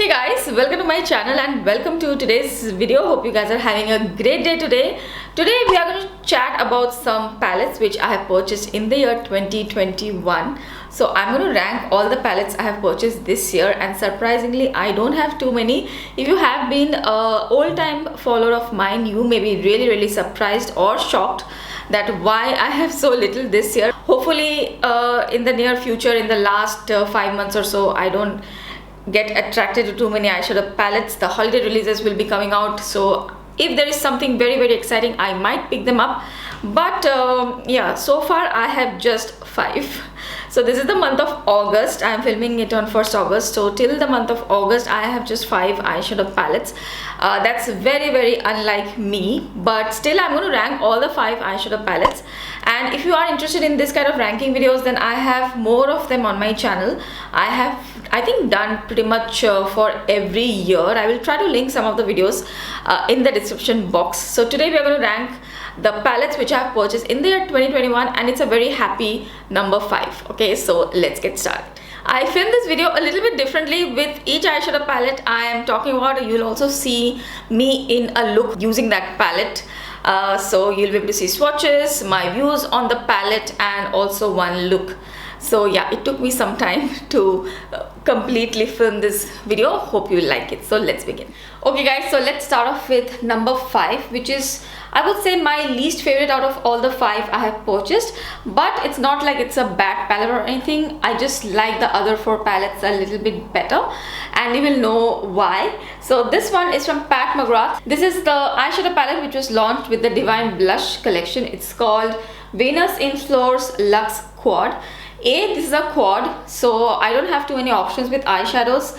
Hey guys, welcome to my channel and welcome to today's video. Hope you guys are having a great day today. Today we are going to chat about some palettes which I have purchased in the year 2021. So I'm going to rank all the palettes I have purchased this year, and surprisingly I don't have too many. If you have been a old time follower of mine, you may be really surprised or shocked that why I have so little this year. Hopefully in the near future, in the last 5 months or so, I don't get attracted to too many eyeshadow palettes. The holiday releases will be coming out, so if there is something very exciting, I might pick them up. But yeah, so far I have just 5. So this is the month of August. I am filming it on 1st August, so till the month of August I have just 5 eyeshadow palettes. That's very unlike me, but still I'm going to rank all the 5 eyeshadow palettes. And if you are interested in this kind of ranking videos, then I have more of them on my channel. I have, I think, done pretty much for every year. I will try to link some of the videos in the description box. So today we are going to rank the palettes which I have purchased in the year 2021, and it's a very happy number 5. Okay, so let's get started. I filmed this video a little bit differently. With each eyeshadow palette I am talking about, you'll also see me in a look using that palette. So you'll be able to see swatches, my views on the palette, and also one look. So yeah, it took me some time to completely film this video. Hope you like it. So let's begin. Okay guys, so let's start off with number 5, which is, I would say, my least favorite out of all the 5 I have purchased. But it's not like it's a bad palette or anything. I just like the other 4 palettes a little bit better, and you will know why. So this one is from Pat McGrath. This is the eyeshadow palette which was launched with the Divine Blush collection. It's called Venus in Floors Luxe Quad. This is a quad, so I don't have too many options with eyeshadows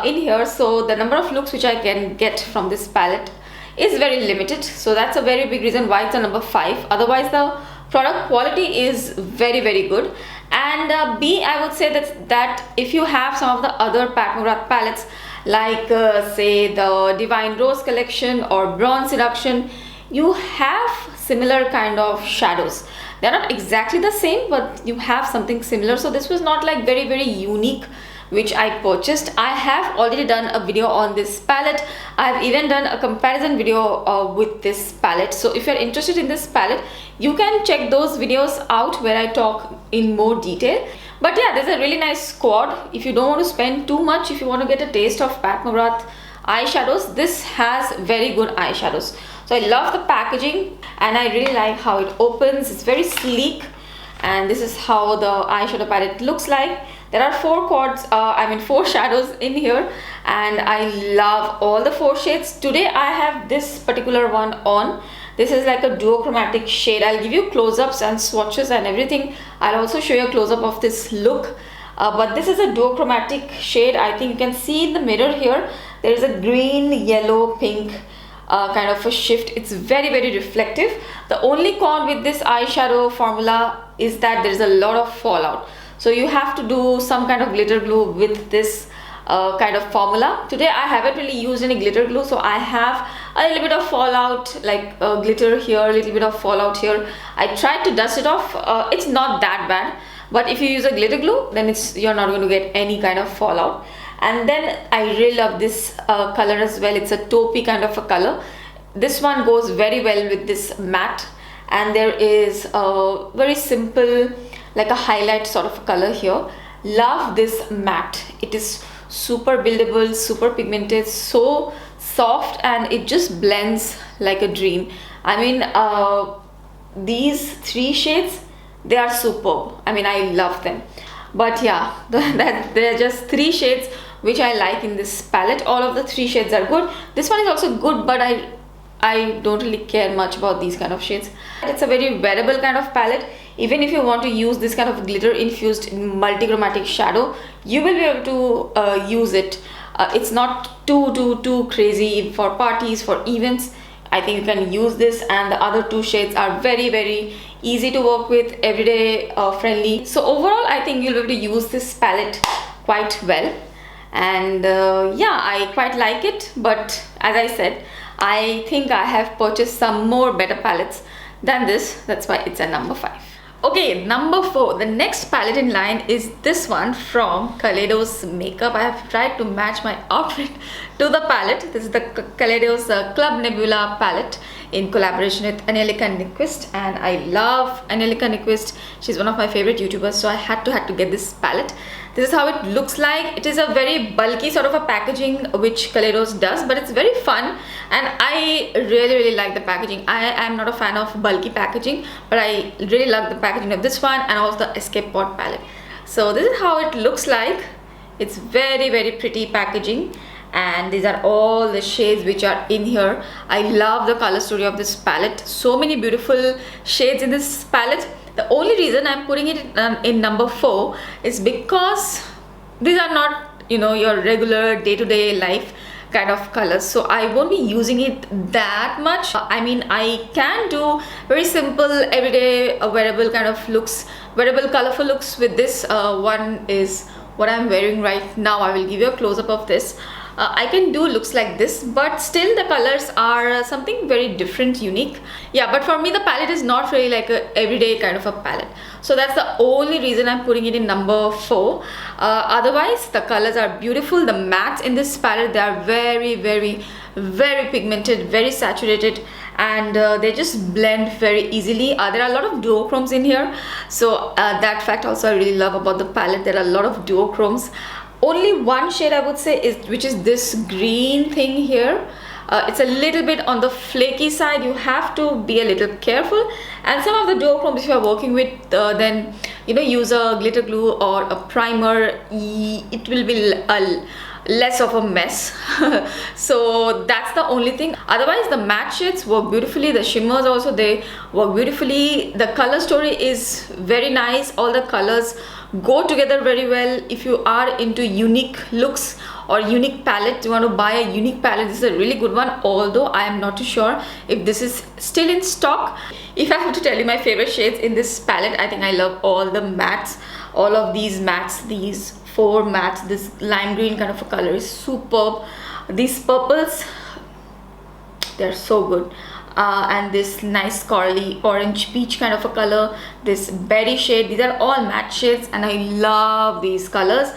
in here. So the number of looks which I can get from this palette is very limited. So that's a very big reason why it's a number 5. Otherwise the product quality is very good. And B, I would say that if you have some of the other Pat McGrath palettes, like say the Divine Rose collection or Bronze Seduction, you have similar kind of shadows. They're not exactly the same, but you have something similar. So this was not like very unique which I purchased. I have already done a video on this palette. I have even done a comparison video with this palette. So if you're interested in this palette, you can check those videos out where I talk in more detail. But yeah, there's a really nice quad. If you don't want to spend too much, if you want to get a taste of Pat McGrath eyeshadows, this has very good eyeshadows. So I love the packaging and I really like how it opens. It's very sleek, and this is how the eyeshadow palette looks like. There are 4 quads, 4 shadows in here, and I love all the 4 shades. Today I have this particular one on. This is like a duochromatic shade. I'll give you close-ups and swatches and everything. I'll also show you a close-up of this look. But this is a duochromatic shade. I think you can see in the mirror here, there is a green, yellow, pink kind of a shift. It's very reflective. The only con with this eyeshadow formula is that there is a lot of fallout. So you have to do some kind of glitter glue with this kind of formula. Today I haven't really used any glitter glue, so I have a little bit of fallout, like glitter here, a little bit of fallout here. I tried to dust it off. It's not that bad, but if you use a glitter glue, then you're not going to get any kind of fallout. And then I really love this color as well. It's a taupey kind of a color. This one goes very well with this matte, and there is a very simple, like a highlight sort of color here. Love this matte. It is super buildable, super pigmented, so soft, and it just blends like a dream. I mean, these 3 shades, they are superb. I mean, I love them. But yeah, they're just 3 shades which I like in this palette. All of the 3 shades are good. This one is also good, but I don't really care much about these kind of shades. It's a very wearable kind of palette. Even if you want to use this kind of glitter infused multi-chromatic shadow, you will be able to use it. It's not too crazy for parties, for events. I think you can use this, and the other 2 shades are very easy to work with, everyday friendly. So overall I think you'll be able to use this palette quite well. And yeah, I quite like it. But as I said, I think I have purchased some more better palettes than this. That's why it's a number 5. Okay, number 4, the next palette in line is this one from Kaleidos Makeup. I have tried to match my outfit to the palette. This is the Kaleidos Club Nebula palette in collaboration with Angelica Nyquist, and I love Angelica Nyquist. She's one of my favorite YouTubers, so I had to get this palette. This is how it looks like. It is a very bulky sort of a packaging which Kaleidos does, but it's very fun, and I really like the packaging. I am not a fan of bulky packaging, but I really love the packaging of this one and also the Escape Pod palette. So this is how it looks like. It's very pretty packaging, and these are all the shades which are in here. I love the color story of this palette. So many beautiful shades in this palette. The only reason I'm putting it in number 4 is because these are not, you know, your regular day-to-day life kind of colors, so I won't be using it that much. I mean, I can do very simple everyday wearable kind of looks, wearable colorful looks with this. One is what I'm wearing right now. I will give you a close-up of this. I can do looks like this, but still the colors are something very different, unique. Yeah, but for me the palette is not really like a everyday kind of a palette, so that's the only reason I'm putting it in number 4. Otherwise the colors are beautiful. The mattes in this palette, they are very pigmented, very saturated, and they just blend very easily. There are a lot of duochromes in here, so that fact also I really love about the palette. There are a lot of duochromes. Only one shade I would say is, which is this green thing here. It's a little bit on the flaky side. You have to be a little careful, and some of the duochromes if you are working with, then you know, use a glitter glue or a primer. It will be less of a mess. So that's the only thing. Otherwise the matte shades work beautifully. The shimmers also, they work beautifully. The color story is very nice. All the colors go together very well. If you are into unique looks or unique palette, you want to buy a unique palette, this is a really good one, although I am not too sure if this is still in stock. If I have to tell you my favorite shades in this palette, I think I love all the mattes. All of these mattes, these 4 mattes, this lime green kind of a color is superb. These purples, they're so good. And this nice corally orange peach kind of a color, this berry shade, these are all matte shades, and I love these colors.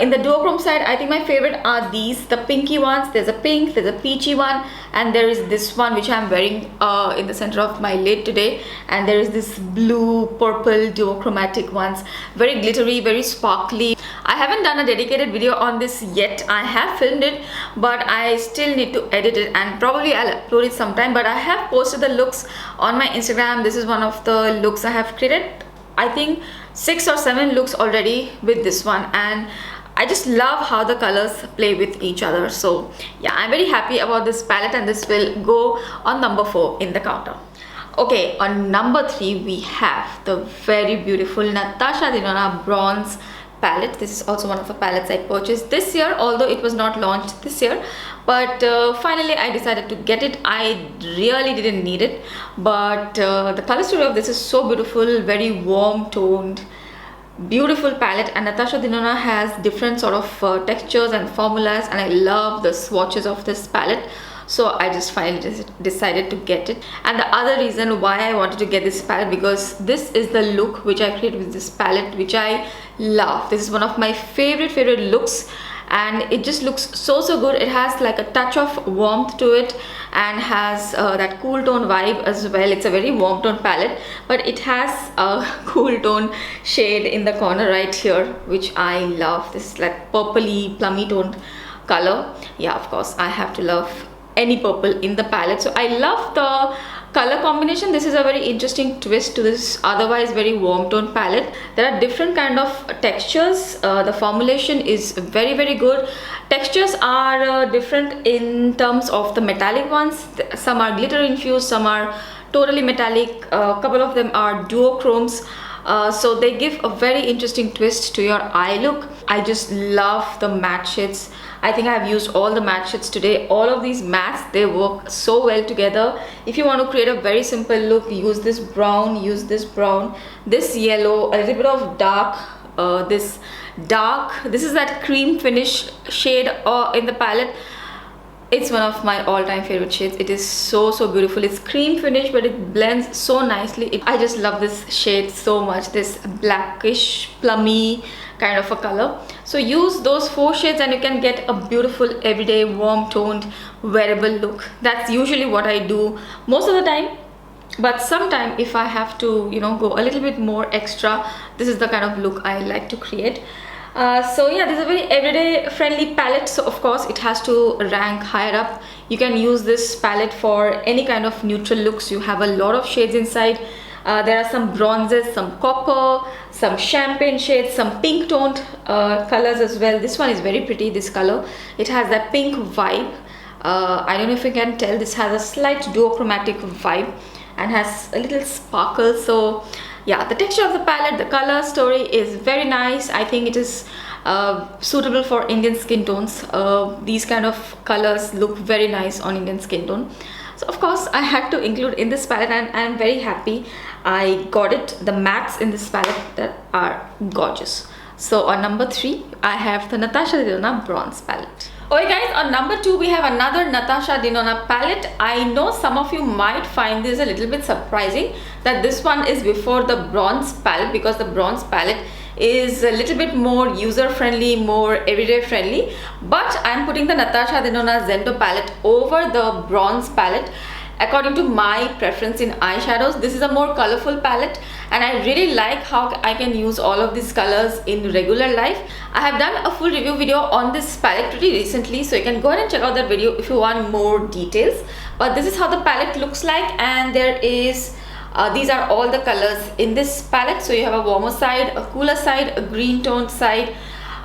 In the duochrome side, I think my favorite are these, the pinky ones. There's a pink, there's a peachy one, and there is this one which I'm wearing in the center of my lid today, and there is this blue purple duochromatic ones, very glittery, very sparkly. I haven't done a dedicated video on this yet. I have filmed it, but I still need to edit it, and probably I'll upload it sometime. But I have posted the looks on my Instagram. This is one of the looks I have created, I think 6 or 7 looks already with this one, and I just love how the colors play with each other. So yeah, I'm very happy about this palette, and this will go on number 4 in the countdown. Okay, on number 3 we have the very beautiful Natasha Denona Bronze palette. This is also one of the palettes I purchased this year, although it was not launched this year, but finally I decided to get it. I really didn't need it, but the color story of this is so beautiful, very warm toned, beautiful palette, and Natasha Denona has different sort of textures and formulas, and I love the swatches of this palette. So I just finally decided to get it. And the other reason why I wanted to get this palette, because this is the look which I created with this palette, which I love. This is one of my favorite looks, and it just looks so good. It has like a touch of warmth to it, and has that cool tone vibe as well. It's a very warm tone palette, but it has a cool tone shade in the corner right here, which I love. This is like purpley plummy toned color. Yeah, of course I have to love any purple in the palette, so I love the color combination. This is a very interesting twist to this otherwise very warm tone palette. There are different kind of textures. The formulation is very good. Textures are different in terms of the metallic ones. Some are glitter infused, some are totally metallic, a couple of them are duochromes. So they give a very interesting twist to your eye look. I just love the matte shades. I think I have used all the matte shades today. All of these mattes, they work so well together. If you want to create a very simple look, use this brown, this yellow, a little bit of dark, this is that cream finish shade in the palette. it's one of my all-time favorite shades. It is so beautiful. It's cream finish, but it blends so nicely. I just love this shade so much, this blackish plummy kind of a color. So use those 4 shades and you can get a beautiful everyday warm toned wearable look. That's usually what I do most of the time, but sometime if I have to, you know, go a little bit more extra, this is the kind of look I like to create. So yeah, this is a very everyday friendly palette, so of course it has to rank higher up. You can use this palette for any kind of neutral looks. You have a lot of shades inside. There are some bronzes, some copper, some champagne shades, some pink toned colors as well. This one is very pretty, this color. It has that pink vibe. I don't know if you can tell, this has a slight duochromatic vibe and has a little sparkle. So yeah, the texture of the palette, the color story is very nice. I think it is suitable for Indian skin tones. These kind of colors look very nice on Indian skin tone. So of course I had to include in this palette, and I'm very happy I got it. The mattes in this palette that are gorgeous. So on number 3 I have the Natasha Denona bronze palette. Okay guys, on number 2 we have another Natasha Denona palette. I know some of you might find this a little bit surprising that this one is before the bronze palette, because the bronze palette is a little bit more user friendly, more everyday friendly, but I'm putting the Natasha Denona Zendo palette over the bronze palette according to my preference in eyeshadows. This is a more colorful palette and I really like how I can use all of these colors in regular life. I have done a full review video on this palette pretty recently, so you can go ahead and check out that video if you want more details. But this is how the palette looks like, and there is these are all the colors in this palette. So you have a warmer side, a cooler side, a green toned side.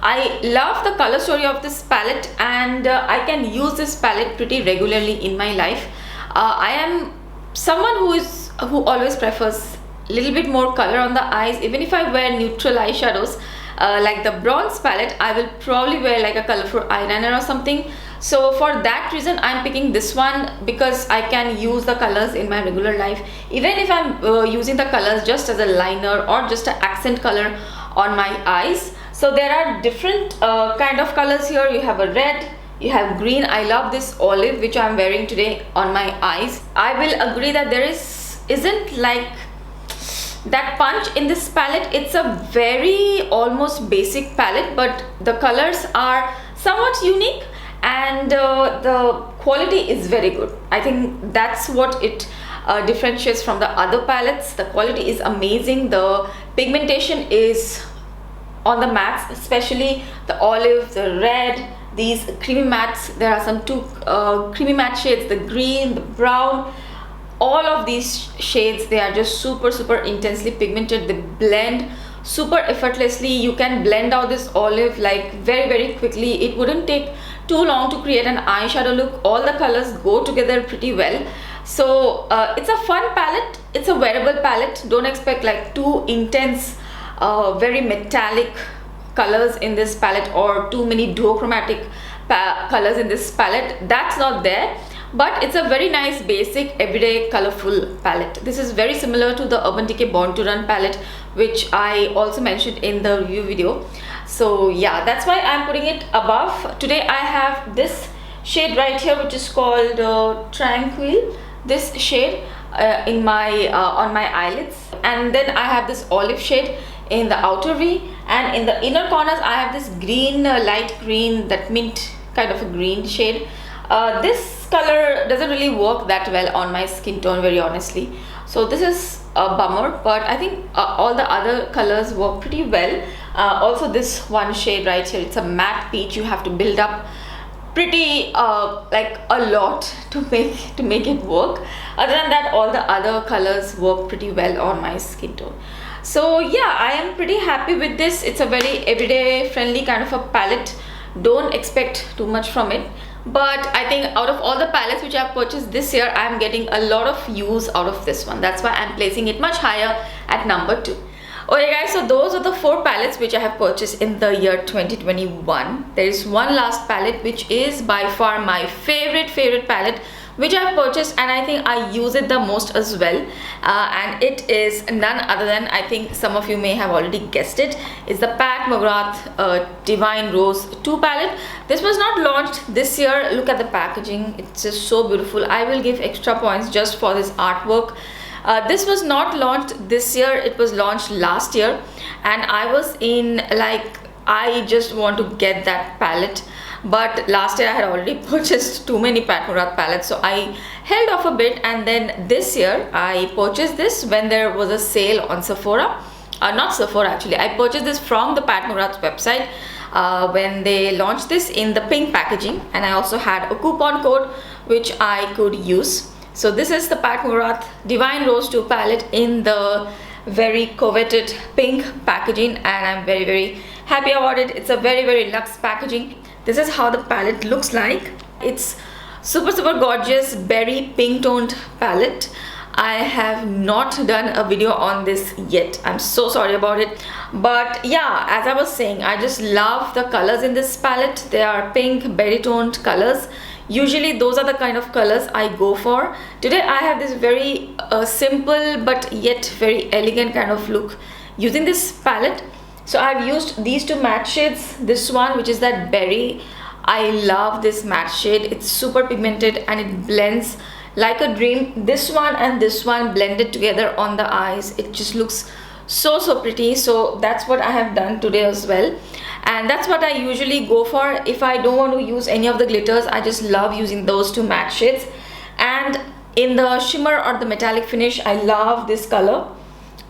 I love the color story of this palette, and I can use this palette pretty regularly in my life. I am someone who always prefers a little bit more color on the eyes. Even if I wear neutral eyeshadows like the bronze palette, I will probably wear like a colorful eyeliner or something. So for that reason I'm picking this one, because I can use the colors in my regular life, even if I'm using the colors just as a liner or just an accent color on my eyes. So there are different kind of colors here. You have a red, you have green. I love this olive which I'm wearing today on my eyes. I will agree that there isn't like that punch in this palette. It's a very almost basic palette, but the colors are somewhat unique and the quality is very good. I think that's what it differentiates from the other palettes. The quality is amazing. The pigmentation is on the mattes, especially the olive, the red, these creamy mattes. There are some 2 creamy matte shades, the green, the brown. All of these shades, they are just super intensely pigmented. They blend super effortlessly. You can blend out this olive like very quickly. It wouldn't take too long to create an eyeshadow look. All the colors go together pretty well. So it's a fun palette. It's a wearable palette. Don't expect like too intense very metallic colors in this palette or too many duochromatic colors in this palette. That's not there, but it's a very nice basic everyday colorful palette. This is very similar to the Urban Decay Born to Run palette, which I also mentioned in the review video. So yeah, that's why I'm putting it above. Today I have this shade right here which is called Tranquil. This shade in my on my eyelids, and then I have this olive shade in the outer V, and in the inner corners I have this green, light green, that mint kind of a green shade. This color doesn't really work that well on my skin tone, very honestly, so this is a bummer, but I think all the other colors work pretty well. Also this one shade right here, it's a matte peach. You have to build up pretty like a lot to make it work. Other than that, all the other colors work pretty well on my skin tone. So yeah, I am pretty happy with this. It's a very everyday friendly kind of a palette. Don't expect too much from it, but I think out of all the palettes which I've purchased this year, I'm getting a lot of use out of this one. That's why I'm placing it much higher at number 2. Okay guys, so those are the 4 palettes which I have purchased in the year 2021. There is one last palette which is by far my favorite palette, which I've purchased, and I think I use it the most as well. And it is none other than, I think some of you may have already guessed it, is the Pat McGrath Divine Rose 2 palette. This was not launched this year. Look at the packaging, it's just so beautiful. I will give extra points just for this artwork. This was not launched this year, it was launched last year, and I was in like, I just want to get that palette, but last year I had already purchased too many Pat McGrath palettes, so I held off a bit, and then this year I purchased this when there was a sale on Sephora. Not Sephora actually, I purchased this from the Pat McGrath website when they launched this in the pink packaging, and I also had a coupon code which I could use. So this is the Pat McGrath Divine Rose 2 palette in the very coveted pink packaging, and I'm very happy about it. It's a very luxe packaging. This is how the palette looks like. It's super gorgeous berry pink toned palette. I have not done a video on this yet. I'm so sorry about it. But yeah, as I was saying, I just love the colors in this palette. They are pink berry toned colors. Usually those are the kind of colors I go for. Today I have this very simple but yet very elegant kind of look using this palette. So I've used these two matte shades. This one, which is that berry, I love this matte shade. It's super pigmented and it blends like a dream. This one and this one blended together on the eyes, it just looks so pretty. So that's what I have done today as well, and that's what I usually go for. If I don't want to use any of the glitters, I just love using those two matte shades. And in the shimmer or the metallic finish, I love this color.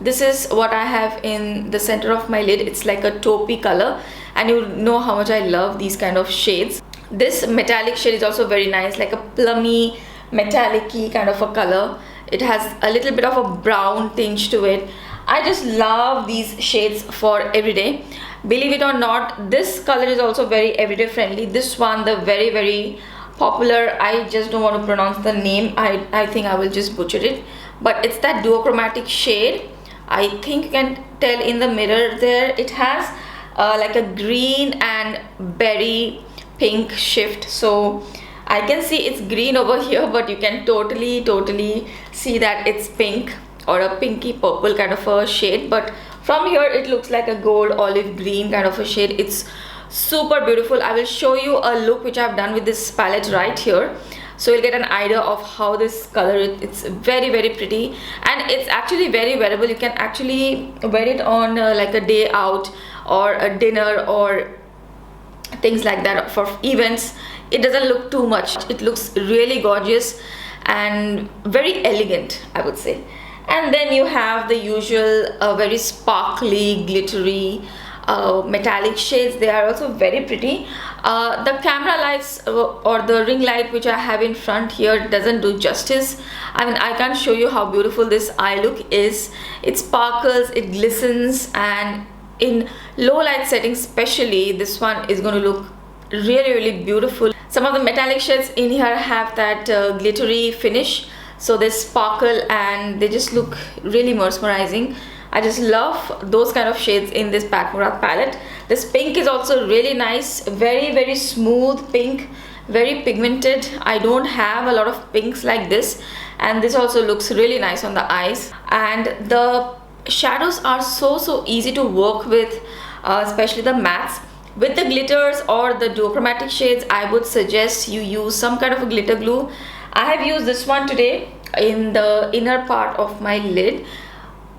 This is what I have in the center of my lid. It's like a taupey color, and you know how much I love these kind of shades. This metallic shade is also very nice, like a plummy metallic-y kind of a color. It has a little bit of a brown tinge to it. I just love these shades for everyday. Believe it or not, this color is also very everyday friendly. This one, the very popular, I just don't want to pronounce the name. I think I will just butcher it, but it's that duochromatic shade. I think you can tell in the mirror there. It has like a green and berry pink shift. So I can see it's green over here, but you can totally see that it's pink or a pinky purple kind of a shade. But from here it looks like a gold olive green kind of a shade. It's super beautiful. I will show you a look which I've done with this palette right here, so you'll get an idea of how this color it's very pretty, and it's actually very wearable. You can actually wear it on like a day out or a dinner or things like that for events. It doesn't look too much. It looks really gorgeous and very elegant, I would say. And then you have the usual very sparkly, glittery, metallic shades. They are also very pretty. The camera lights or the ring light which I have in front here doesn't do justice. I mean, I can't show you how beautiful this eye look is. It sparkles, it glistens, and in low light settings especially, this one is going to look really beautiful. Some of the metallic shades in here have that glittery finish, so they sparkle and they just look really mesmerizing. I just love those kind of shades in this Pat McGrath palette. This pink is also really nice, very smooth pink, very pigmented. I don't have a lot of pinks like this, and this also looks really nice on the eyes. And the shadows are so easy to work with, especially the mattes. With the glitters or the duochromatic shades, I would suggest you use some kind of a glitter glue. I have used this one today in the inner part of my lid.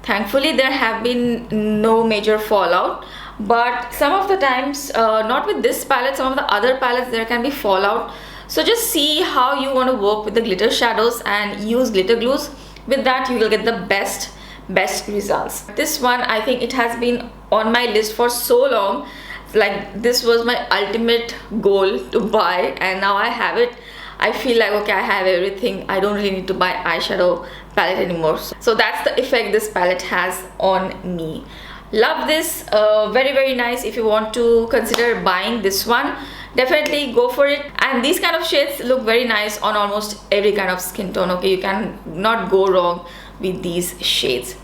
Thankfully there have been no major fallout, but some of the times, not with this palette, some of the other palettes there can be fallout. So just see how you want to work with the glitter shadows and use glitter glues. With that you will get the best results. This one, I think it has been on my list for so long. Like, this was my ultimate goal to buy, and now I have it. I feel like, okay, I have everything. I don't really need to buy eyeshadow palette anymore. So that's the effect this palette has on me. Love this. Very nice. If you want to consider buying this one, definitely go for it. And these kind of shades look very nice on almost every kind of skin tone. Okay, you can not go wrong with these shades.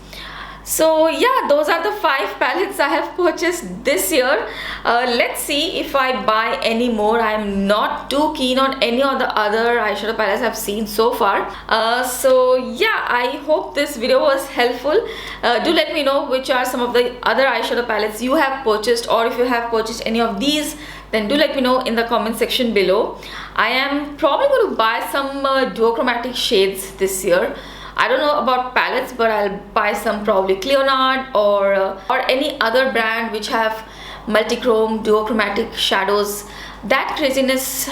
So yeah, those are the 5 palettes I have purchased this year. Let's see if I buy any more. I'm not too keen on any of the other eyeshadow palettes I've seen so far. So yeah, I hope this video was helpful. Do let me know which are some of the other eyeshadow palettes you have purchased, or if you have purchased any of these, then do let me know in the comment section below. I am probably going to buy some duochromatic shades this year. I don't know about palettes, but I'll buy some probably Cleonard or any other brand which have multichrome duochromatic shadows. That craziness,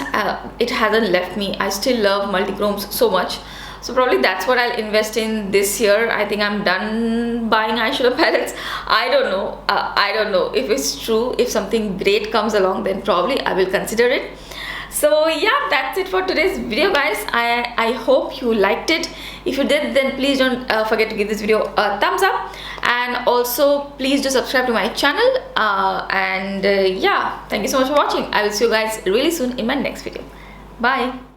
it hasn't left me. I still love multichromes so much. So probably that's what I'll invest in this year. I think I'm done buying eyeshadow palettes. I don't know. I don't know if it's true. If something great comes along, then probably I will consider it. So yeah, that's it for today's video, guys. I hope you liked it. If you did, then please don't forget to give this video a thumbs up, and also please do subscribe to my channel. Yeah, thank you so much for watching. I will see you guys really soon in my next video. Bye.